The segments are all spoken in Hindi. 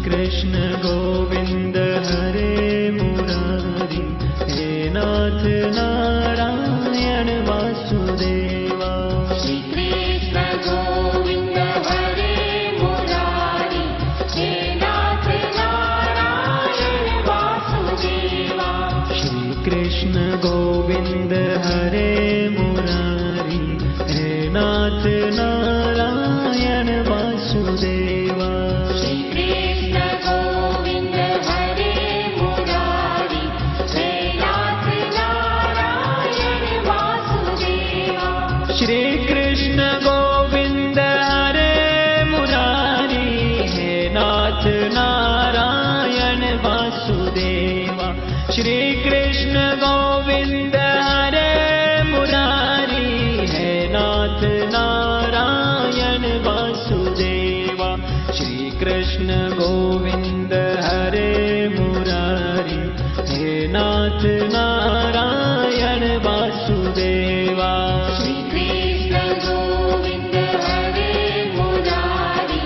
कृष्ण गोविंद हरे मुरारी नाथ नारायण वासुदेवा। श्री कृष्ण गोविंद हरे मुरारी, हे नाथ नारायण वासुदेवा। श्री कृष्ण गोविंद हरे मुरारी, हे नाथ नारायण वासुदेवा। श्री कृष्ण गोविंद हरे मुरारी, हे नाथ नारायण वासुदेवा। श्री कृष्ण गोविंद हरे मुरारी, हे नाथ नारायण वासुदेवा। श्री कृष्ण गोविंद हरे मुरारी, हे नाथ नारायण वासुदेवा। श्री कृष्ण गोविंद हरे मुरारी, हे नाथ नारायण वासुदेवा। श्री कृष्ण गोविंद हरे मुरारी,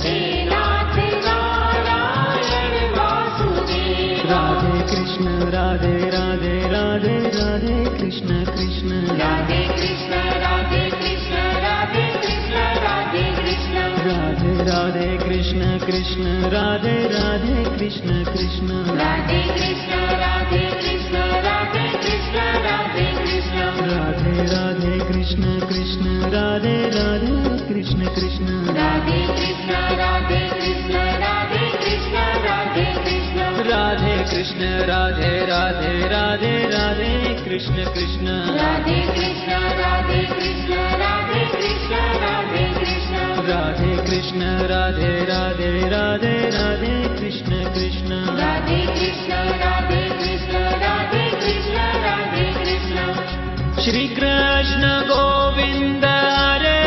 हे नाथ नारायण वासुदेवा। राधे कृष्ण राधे राधे राधे राधे कृष्ण कृष्ण राधे कृष्ण राधे कृष्ण राधे कृष्ण राधे कृष्ण। राधे राधे कृष्ण कृष्ण राधे राधे कृष्ण कृष्ण। राधे कृष्ण राधे कृष्ण राधे कृष्ण राधे कृष्ण। राधे राधे कृष्ण कृष्ण राधे राधे कृष्ण कृष्ण। राधे कृष्ण राधे कृष्ण राधे कृष्ण राधे कृष्ण। राधे कृष्ण राधे राधे राधे राधे कृष्ण कृष्ण। राधे कृष्ण राधे कृष्ण राधे कृष्ण राधे कृष्ण। राधे कृष्ण राधे राधे राधे राधे कृष्ण कृष्ण। राधे कृष्ण राधे कृष्ण राधे कृष्ण राधे कृष्ण। श्री कृष्ण गोविंद हरे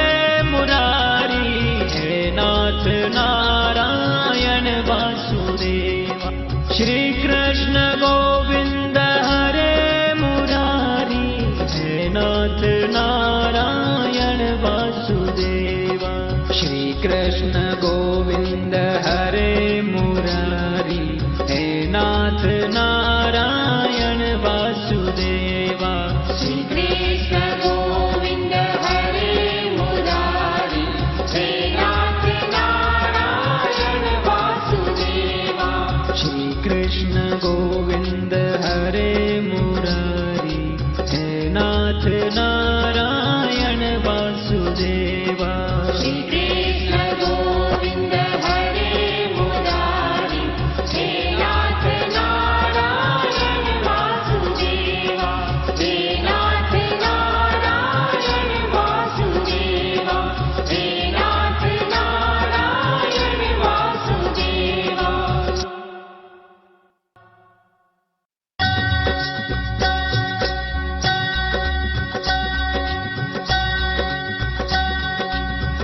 मुरारी, हे नाथ नारायण वासुदेवा। श्री कृष्ण गोविंद हरे मुरारी, हे नाथ नारायण वासुदेवा। श्री कृष्ण गोविंद हरे मुरारी, हे नाथ नारायण वासुदेवा। श्री कृष्ण गोविंद हरे मुरारी, हे नाथ नारायण वासुदेवा। श्री कृष्ण गोविंद हरे मुरारी, हे नाथ नारायण वासुदेवा। श्री कृष्ण गोविंद हरे मुरारी, हे नाथ नारायण वासुदेवा। हे नाथ नारायण वासुदेवा। हे नाथ नारायण वासुदेवा।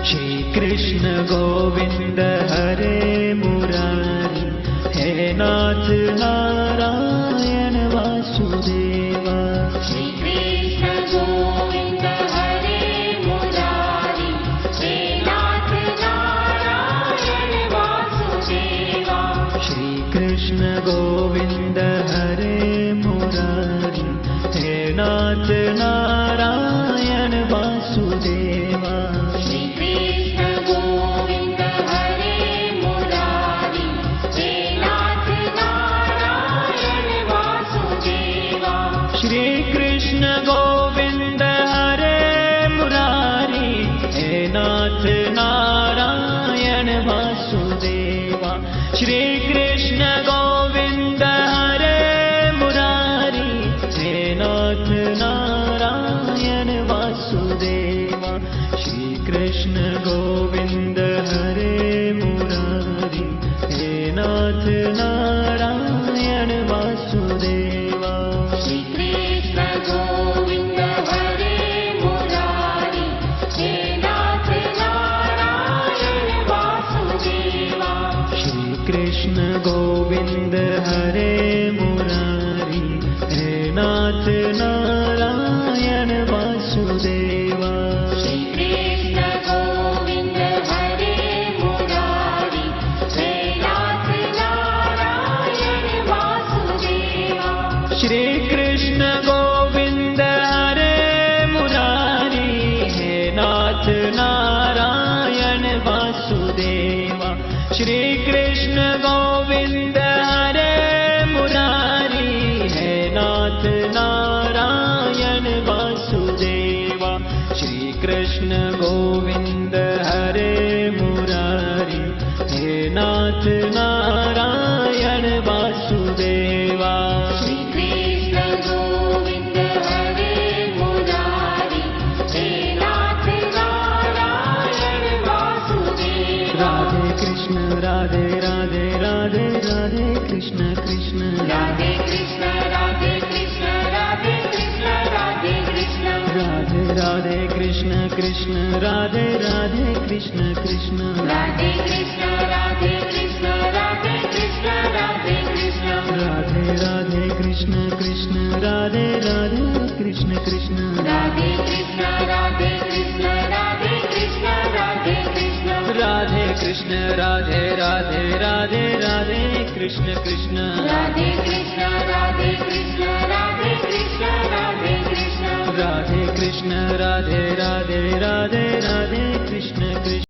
श्री कृष्ण गोविंद हरे मुरारी, हे नाथ नारायण वासुदेवा। श्री कृष्ण गोविंद हरे मुरारी, हे नाथ नारायण वासुदेवा। श्री कृष्ण गोविंद हरे मुरारी, हे नाथ नारायण वासुदेवा। श्री कृष्ण गोविंद हरे मुरारी, हे नाथ नारायण वासुदेवा। श्री कृष्ण गोविंद हरे मुरारी, हे नाथ नारायण वासुदेवा। श्री कृष्ण गोविंद हरे मुरारी, हे नाथ नारायण वासुदेवा। श्री कृष्ण गोविंद हरे मुरारी, हे नाथ नारायण वासुदेवा। श्री कृष्ण गोविंद हरे मुरारी, हे नाथ नारायण वासुदेवा। श्री कृष्ण गोविंद हरे मुरारी, हे नाथ नारायण वासुदेवा। श्री कृष्ण गोविंद हरे मुरारी, हे नाथ नारायण वासुदेवा। श्री कृष्ण गोविंद हरे मुरारी हे नाथ नारायण वासुदेवा श्री कृष्ण गोविंद हरे मुरारी हे नाथ नारायण वासुदेवा श्री कृष्ण गोविंद हरे मुरारी हे नाथ नारायण वासुदेवा श्री कृष्ण गोविंद हरे मुरारी हे नाथ नारायण वासुदेवा राधे कृष्ण राधे राधे राधे राधे कृष्ण कृष्ण राधे कृष्ण राधे कृष्ण राधे कृष्ण राधे कृष्ण राधे राधे कृष्ण कृष्ण राधे राधे कृष्ण कृष्ण राधे कृष्ण राधे कृष्ण राधे कृष्ण राधे कृष्ण राधे राधे कृष्ण कृष्ण राधे राधे कृष्ण कृष्ण राधे कृष्ण राधे कृष्ण राधे कृष्ण राधे कृष्ण राधे कृष्ण राधे राधे राधे राधे कृष्ण कृष्ण राधे कृष्ण राधे कृष्ण राधे कृष्ण राधे कृष्ण राधे कृष्ण राधे राधे राधे राधे कृष्ण कृष्ण